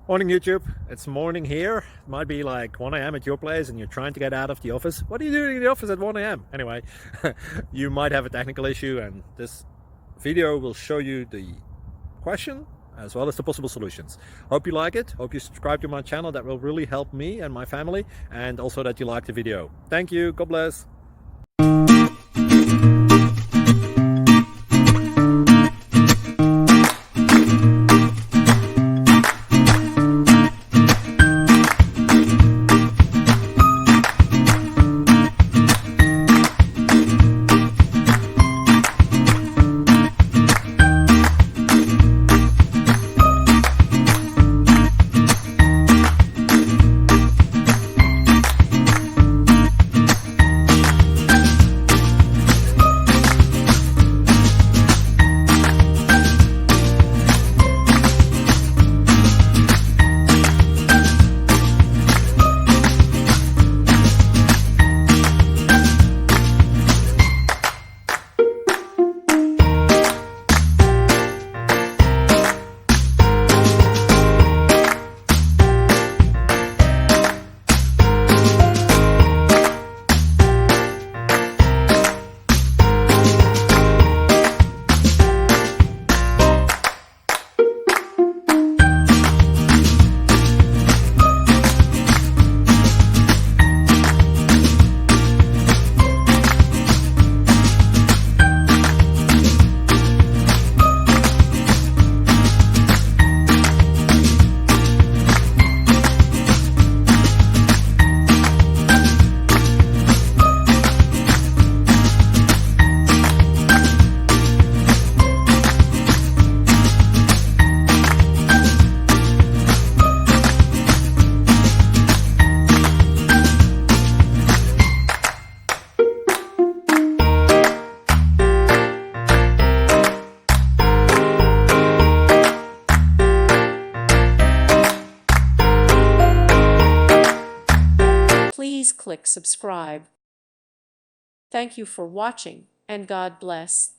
Morning YouTube, it's morning here. It might be like 1 a.m. at your place and you're trying to get out of the office. What are you doing in the office at 1 a.m.? Anyway, you might have a technical issue and this video will show you the question as well as the possible solutions. Hope you like it, hope you subscribe to my channel. That will really help me and my family, and also that you like the video. Thank you, God bless. Please click subscribe. Thank you for watching, and God bless.